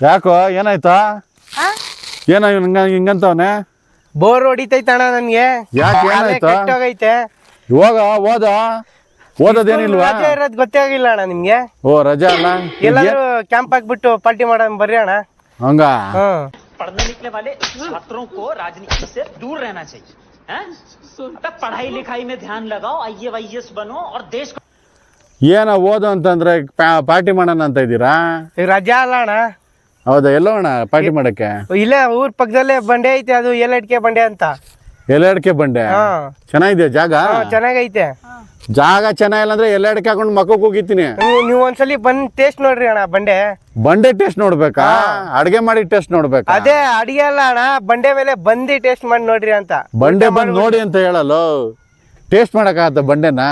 ಯಾಕೋ ಏನಾಯ್ತಾ? ಏನೋ ಹಿಂಗಂತವನೆ? ಬೋರ್ ಹೊಡಿತೈತೆ ಅಣ್ಣ ನನ್ಗೆ. ಯಾಕೆ ಏನಾಯ್ತಾ? ಕೆಟ್ಟೋಗೈತೆ. ಇವಾಗ ಓದೋದೇನಿಲ್ವಾ? ರಜೆ ಇರೋದ್ ಗೊತ್ತೇ ಆಗಿಲ್ಲ ಅಣ್ಣ ನಿಮ್ಗೆ. ಓ ರಜಾ ಅಲ್ಲ, ಎಲ್ಲಾದ್ರೂ ಕ್ಯಾಂಪ್ ಹಾಕ್ಬಿಟ್ಟು ಪಾರ್ಟಿ ಮಾಡೋಣ ಬರ್ರಿ ಅಣ್ಣ. ಹಂಗ पढ़ने निकले वाले छात्रों को राजनीति से दूर रहना चाहिए हैं? पढ़ाई लिखाई में ध्यान लगाओ, IAS बनो और देश को ಏನ ಓದು ಅಂತಂದ್ರೆ ಪಾರ್ಟಿ ಮಾಡೋಣ ಅಂತ ಇದ್ದೀರಾ? ರಜಾ ಅಲ್ಲ ಅಣ್ಣ. ಹೌದಾ? ಎಲ್ಲೋಣ ಪಾರ್ಟಿ ಮಾಡಕ್ಕೆ? ಇಲ್ಲೇ ಊರ್ ಪಕ್ಕದಲ್ಲೇ ಬಂಡೆ ಐತೆ, ಅದು ಎಲ್ಲಡ್ಕೆ ಬಂಡೆ ಅಂತ. ಎಲ್ಲೆಡ್ಕೆ ಬಂಡೆ ಚೆನ್ನಾಗಿದೆ ಜಾಗ? ಚೆನ್ನಾಗೈತೆ ಜಾಗ. ಚೆನ್ನಾಗಿಲ್ಲ ಅಂದ್ರೆ ಎಲ್ಲೆಡ್ಕೆ ಹಾಕೊಂಡು ಮಕ್ಕಕ್ಕೆ ಹೋಗಿತೀನಿ. ನೀವು ಒಂದ್ಸಲಿ ಬಂದ್ ಟೇಸ್ಟ್ ನೋಡ್ರಿ ಅಣ್ಣ. ಬಂಡೆ ಟೇಸ್ಟ್ ನೋಡ್ಬೇಕಾ? ಅಡ್ಗೆ ಮಾಡಿ ಟೇಸ್ಟ್ ನೋಡ್ಬೇಕಾ? ಅದೇ ಅಡಿಗೆ ಅಲ್ಲ ಅಣ್ಣ, ಬಂಡೆ ಮೇಲೆ ಬಂದು ಟೇಸ್ಟ್ ಮಾಡಿ ನೋಡ್ರಿ ಅಂತ. ಬಂಡೆ ಬಂದ್ ನೋಡಿ ಅಂತ ಹೇಳಲ್ಲ, ಟೇಸ್ಟ್ ಮಾಡಕ್ಕಾಗತ್ತ ಬಂಡೆನ?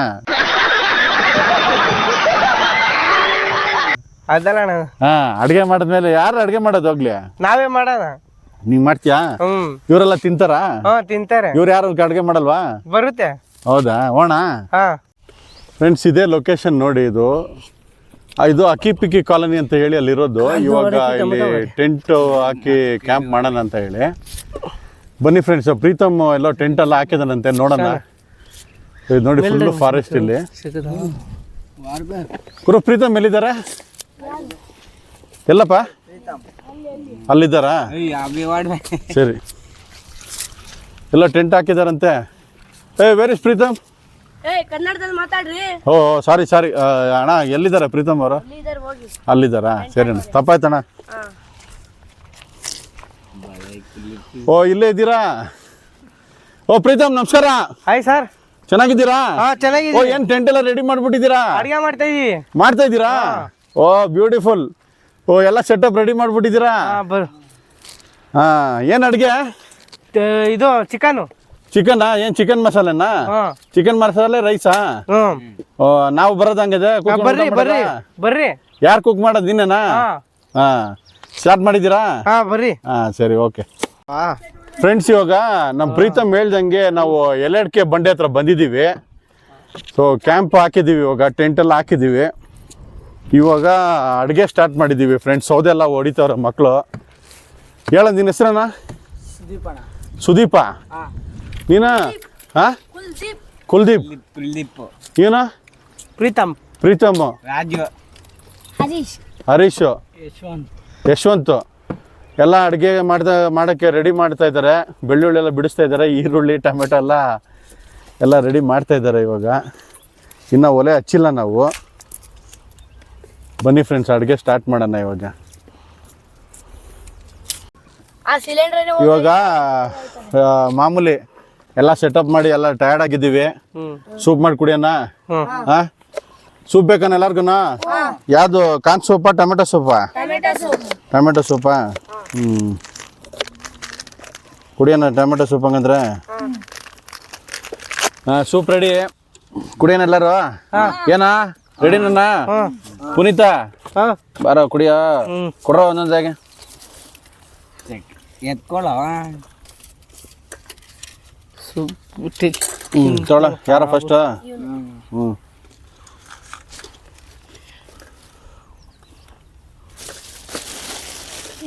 ಅದಲ್ಲ ಅಣ್ಣ. ಅಡ್ಗೆ ಮಾಡಿದ್ಮೇಲೆ ಯಾರು ಅಡ್ಗೆ ಮಾಡೋದು ಹೋಗ್ಲಿ? ನಾವೇ ಮಾಡೋಣ. ನೀವ್ ಮಾಡ್ತೀಯಾ? ಇವರೆಲ್ಲ ತಿಂತಾರ? ತಿಂತಾರೆ. ಇವ್ರು ಯಾರು ಅಡ್ಗೆ ಮಾಡಲ್ವಾ? ಬರುತ್ತೆ. ಹೌದಾ? ಓಣ ಫ್ರೆಂಡ್ಸ್, ಇದೇ ಲೊಕೇಶನ್ ನೋಡಿ. ಇದು ಅಕ್ಕಿ ಪಿಕ್ಕಿ ಕಾಲನಿ ಅಂತ ಹೇಳಿ ಅಲ್ಲಿರೋದು. ಇವಾಗ ಇಲ್ಲಿ ಟೆಂಟ್ ಹಾಕಿ ಕ್ಯಾಂಪ್ ಮಾಡೋಣ ಅಂತ ಹೇಳಿ ಬನ್ನಿ ಫ್ರೆಂಡ್ಸ್. ಪ್ರೀತಮ್ ಎಲ್ಲೋ ಟೆಂಟ್ ಎಲ್ಲ ಹಾಕಿದಾನಂತೆ, ನೋಡೋಣ. ಇದು ನೋಡಿ ಫುಲ್ ಫಾರೆಸ್ಟ್ ಇಲ್ಲಿ. ಗುರು ಪ್ರೀತಮ್ ಎಲ್ಲಿದ್ದಾರೆ? ಎಲ್ಲಪ್ಪ ಅಲ್ಲಿದ್ದಾರಾ? ಸರಿ, ಎಲ್ಲ ಟೆಂಟ್ ಹಾಕಿದಾರಂತೆ. Where is Preetam? ಕನ್ನಡದಲ್ಲಿ ಮಾತಾಡ್ರಿ. ಓ ಸಾರಿ ಅಣ್ಣ, ಎಲ್ಲಿದ್ದಾರೆ ಪ್ರೀತಮ್ ಅವರು? ಅಲ್ಲಿದ್ದಾರಾ? ಸರಿ ಅಣ್ಣ, ತಪ್ಪಾಯ್ತಣ್ಣ. ಓ ಇಲ್ಲೇ ಇದ್ದೀರಾ? ಓ ಪ್ರೀತಮ್ ನಮಸ್ಕಾರ. ಹಾಯ್ ಸರ್, ಚೆನ್ನಾಗಿದ್ದೀರಾ? ಚೆನ್ನಾಗಿದೆ. ಓ ಏನ್ ಟೆಂಟ್ ಎಲ್ಲ ರೆಡಿ ಮಾಡ್ಬಿಟ್ಟಿದ್ದೀರಾ? ಅಡಿಗೆ ಮಾಡ್ತಾ ಇದ್ದೀರಾ? ಓ ಬ್ಯೂಟಿಫುಲ್. ಓ ಎಲ್ಲ ಸೆಟಪ್ ರೆಡಿ ಮಾಡ್ಬಿಟ್ಟಿದ್ದೀರಾ? ಏನ್ ಅಡ್ಗೆ? ಇದು ಚಿಕನ್. ಚಿಕನಾ? ಏನ್ ಚಿಕನ್ ಮಸಾಲೆನಾ? ಚಿಕನ್ ಮಸಾಲೆ ರೈಸಾ? ಓ ನಾವು ಬರೋದಂಗಿದೆ. ಬರ್ರಿ. ಯಾರು ಕುಕ್ ಮಾಡೋದು? ನೀನೇನಾ? ಸ್ಟಾರ್ಟ್ ಮಾಡಿದ್ದೀರಾ? ಬರ್ರಿ. ಸರಿ, ಓಕೆ ಫ್ರೆಂಡ್ಸ್. ಇವಾಗ ನಮ್ಮ ಪ್ರೀತಮ್ ಹೇಳ್ದಂಗೆ ನಾವು ಎಲ್ಲೆಡ್ಕೆ ಬಂಡೆ ಹತ್ರ ಬಂದಿದ್ದೀವಿ. ಸೊ ಕ್ಯಾಂಪ್ ಹಾಕಿದ್ದೀವಿ, ಇವಾಗ ಟೆಂಟ್ ಎಲ್ಲ ಹಾಕಿದ್ದೀವಿ. ಇವಾಗ ಅಡುಗೆ ಸ್ಟಾರ್ಟ್ ಮಾಡಿದ್ದೀವಿ ಫ್ರೆಂಡ್ಸ್. ಸೌದೆ ಎಲ್ಲ ಹೊಡಿತಾವ್ರೆ ಮಕ್ಕಳು. ಹೇಳ ನಿನ್ನ ಹೆಸರಣ್ಣ? ಸುದೀಪ. ನೀನಾ? ಕುಲ್ದೀಪ್. ನೀನಾ? ಪ್ರೀತಮ್. ಹರೀಶ್. ಯಶವಂತ್. ಎಲ್ಲ ಅಡುಗೆ ಮಾಡೋಕ್ಕೆ ರೆಡಿ ಮಾಡ್ತಾ ಇದ್ದಾರೆ. ಬೆಳ್ಳುಳ್ಳಿ ಎಲ್ಲ ಬಿಡಿಸ್ತಾ ಇದ್ದಾರೆ. ಈರುಳ್ಳಿ ಟೊಮೆಟೊ ಎಲ್ಲ ರೆಡಿ ಮಾಡ್ತಾ ಇದ್ದಾರೆ. ಇವಾಗ ಇನ್ನು ಒಲೆ ಹಚ್ಚಿಲ್ಲ ನಾವು. ಬನ್ನಿ ಫ್ರೆಂಡ್ಸ್, ಅಡುಗೆ ಸ್ಟಾರ್ಟ್ ಮಾಡೋಣ. ಇವಾಗ ಮಾಮೂಲಿ ಎಲ್ಲ ಸೆಟಪ್ ಮಾಡಿ ಎಲ್ಲ ಟಯರ್ಡ್ ಆಗಿದ್ದೀವಿ. ಸೂಪ್ ಮಾಡಿ ಕುಡಿಯೋಣ? ಸೂಪ್ ಬೇಕನ್ನ ಎಲ್ಲಾರ್ಗು? ಯಾವುದು? ಕಾರ್ನ್ ಸೂಪಾ ಟೊಮೆಟೊ ಸೂಪಾ? ಟೊಮೆಟೊ ಸೂಪಾ? ಕುಡಿಯೋಣ ಟೊಮೆಟೊ ಸೂಪ್ ಹಂಗಂದ್ರೆ. ಸೂಪ್ ರೆಡಿ, ಕುಡಿಯೋಣ ಎಲ್ಲರೂ? ಏನಾ ರೆಡಿ? ನನ್ನ ಪುನೀತ ಬಾರ ಕುಡಿಯ, ಕೊಡ್ರ ಒಂದೊಂದಾಗೆ ಎತ್ಕೊಳ್ಳ. ತೊಳ ಯಾರ ಫಸ್ಟ್?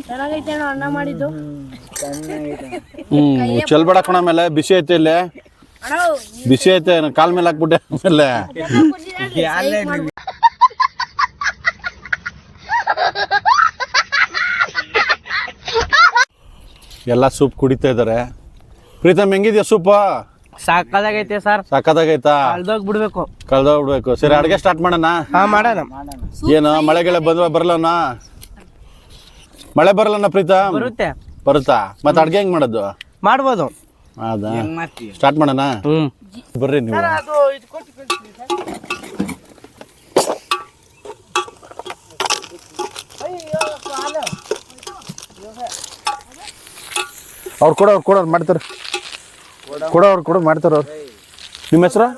ಚೆನ್ನಾಗೈತೆ ಅಣ್ಣ ಮಾಡಿದ್ದು. ಚೆಲ್ಬೇಡ ಕಣ. ಆಮೇಲೆ ಬಿಸಿ ಐತೆ, ಇಲ್ಲಿ ಬಿಸಿ ಐತೆ. ಕಾಲ್ ಮೇಲೆ ಹಾಕ್ಬಿಟ್ಟೆ. ಆಮೇಲೆ ಎಲ್ಲ ಸೂಪ್ ಕುಡಿತಾ ಇದಾರೆ. ಪ್ರೀತಮ್ ಹೆಂಗಿದ್ಯಾ ಸೂಪ್? ಸಾಕಾಗೈತೆ ಸರ್. ಸಾಕಾಗೈತಾ? ಕಳ್ದೋಗ್ಬಿಡ್ಬೇಕು. ಸರಿ, ಅಡುಗೆ ಸ್ಟಾರ್ಟ್ ಮಾಡೋಣ? ಮಾಡೋಣ. ಏನು ಮಳೆಗೆಳೆ ಬರಲ್ಲಣ್ಣ? ಮಳೆ ಬರಲ್ಲಣ್ಣ ಪ್ರೀತಮ್? ಬರುತ್ತಾ? ಮತ್ತೆ ಅಡುಗೆ ಹೆಂಗ್ ಮಾಡೋದು? ಮಾಡ್ಬೋದು. ಹೌದಾ? ಸ್ಟಾರ್ಟ್ ಮಾಡೋಣ? ಬರ್ರಿ ನೀವು. ಅವ್ರು ಕೊಡೋರು ಮಾಡ್ತಾರೆ. ಕೊಡು ಮಾಡ್ತಾರೆ ಅವ್ರು. ನಿಮ್ಮ ಹೆಸರು?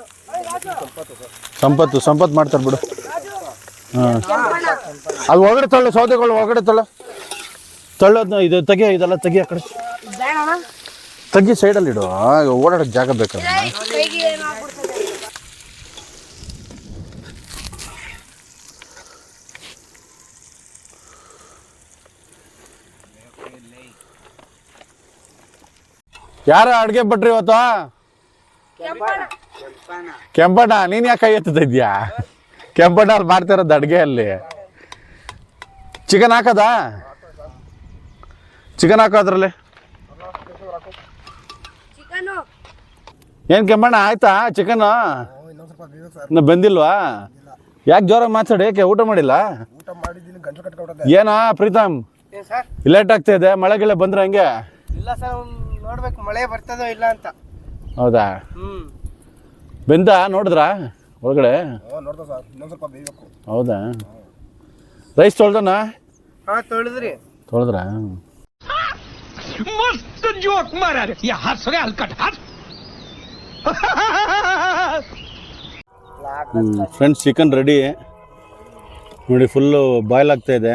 ಸಂಪತ್ ಮಾಡ್ತಾರೆ ಬಿಡು. ಅದು ಒಳಗಡೆ ತಳ್ಳು, ಸೌದೆಗಳು ಒಳಗಡೆ ತಳ್ಳೋದ್ನ. ಇದು ಇದೆಲ್ಲ ತೆಗಿ. ಆ ಕಡೆ ತೆಗಿ, ಸೈಡಲ್ಲಿ ಇಡು. ಓಡಾಡೋಕ್ಕೆ ಜಾಗ ಬೇಕಲ್ಲ. ಯಾರ ಅಡ್ಗೆ ಭಟ್ರಿ ಇವತ್ತು? ಕೆಂಪಣ್ಣ, ನೀನ್ ಯಾಕೆ ಕೈ ಎತ್ತುತ್ತಾ ಇದ್ಯಾ? ಕೆಂಪಣ್ಣ ಅಲ್ಲಿ ಮಾಡ್ತಿರೋದು ಅಡ್ಗೆ ಅಲ್ಲಿ. ಚಿಕನ್ ಹಾಕದ? ಚಿಕನ್ ಹಾಕೋದ್ರಲ್ಲಿ ಚಿಕನು ಏನ್ ಕೆಂಪಣ್ಣ ಆಯ್ತಾ ಚಿಕನ್? ಇನ್ನು ಬಂದಿಲ್ವಾ? ಯಾಕೆ ಜೋರಾಗಿ ಮಾತಾಡಿ, ಯಾಕೆ ಊಟ ಮಾಡಿಲ್ಲ? ಏನಾ ಪ್ರೀತಮ್ ಏನ್ ಸರ್? ಲೇಟ್ ಆಗ್ತಾ ಇದೆ, ಮಳೆ ಗಿಳೆ ಬಂದ್ರೆ ಹಂಗೆ? ಇಲ್ಲ ಸರ್, ನೋಡ್ಬೇಕು ಮಳೆ ಬರ್ತದೋ ಇಲ್ಲ ಅಂತ. ಹೌದಾ? ಬೆಂದ ನೋಡಿದ್ರಾ ಒಳಗಡೆ? ಹೌದಾ? ರೈಸ್ ತೊಳ್ದನ? ಹಾ ತೊಳೆದ್ರಿ. ತೊಳೆದ್ರ? मस्त जोक मारा रे या हंस रे हलकट हंस ಫ್ರೆಂಡ್ಸ್ ಚಿಕನ್ ರೆಡಿ ನೋಡಿ, ಫುಲ್ಲು ಬಾಯ್ಲ್ ಆಗ್ತಾ ಇದೆ,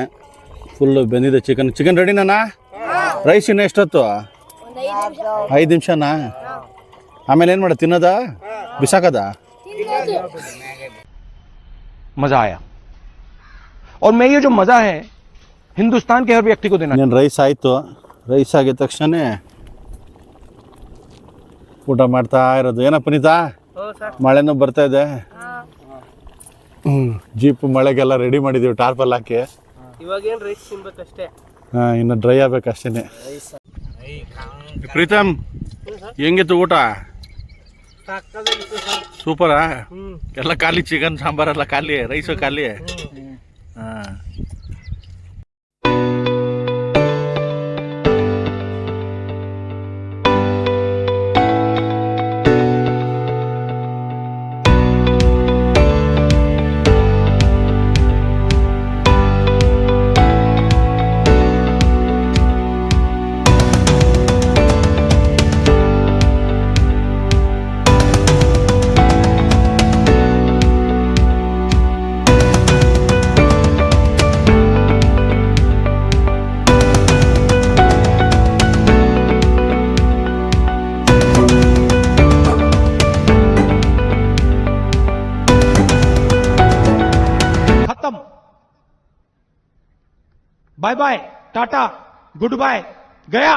ಫುಲ್ಲು ಬೆಂದಿದೆ ಚಿಕನ್. ಚಿಕನ್ ರೆಡಿನಾ? ರೈಸ್ ಇನ್ನು ಎಷ್ಟೊತ್ತು? 5 ನಿಮಿಷನಾ? ಆಮೇಲೆ ಏನು ಮಾಡ ತಿನ್ನೋದ ಬಿಸಾಕದ? मजा आया और मैं ये जो मजा है हिंदुस्तान के हर व्यक्ति को देना। ಇನ್ನೇನು ರೈಸ್ ಆಯಿತು. ರೈಸ್ ಆಗಿದ ತಕ್ಷಣ ಊಟ ಮಾಡ್ತಾ ಇರೋದು. ಏನಪ್ಪ ನೀತಾ, ಮಳೆನೂ ಬರ್ತಾ ಇದೆ. ಜೀಪ್ ಮಳೆಗೆಲ್ಲ ರೆಡಿ ಮಾಡಿದ್ದೀವಿ ಟಾರ್ಪಲ್ ಹಾಕಿ. ಇವಾಗೇನ್ ರೈಸ್ ತಿನ್ಬೇಕಷ್ಟೇ. ಹಾಂ, ಇನ್ನು ಡ್ರೈ ಆಗ್ಬೇಕಷ್ಟೇ. ಪ್ರೀತಮ್, ಹೆಂಗಿತ್ತು ಊಟ? ಸೂಪರಾ? ಎಲ್ಲ ಖಾಲಿ, ಚಿಕನ್ ಸಾಂಬಾರೆಲ್ಲ ಖಾಲಿ, ರೈಸು ಖಾಲಿ. ಹಾಂ, खत्म, bye bye, tata, goodbye, गया।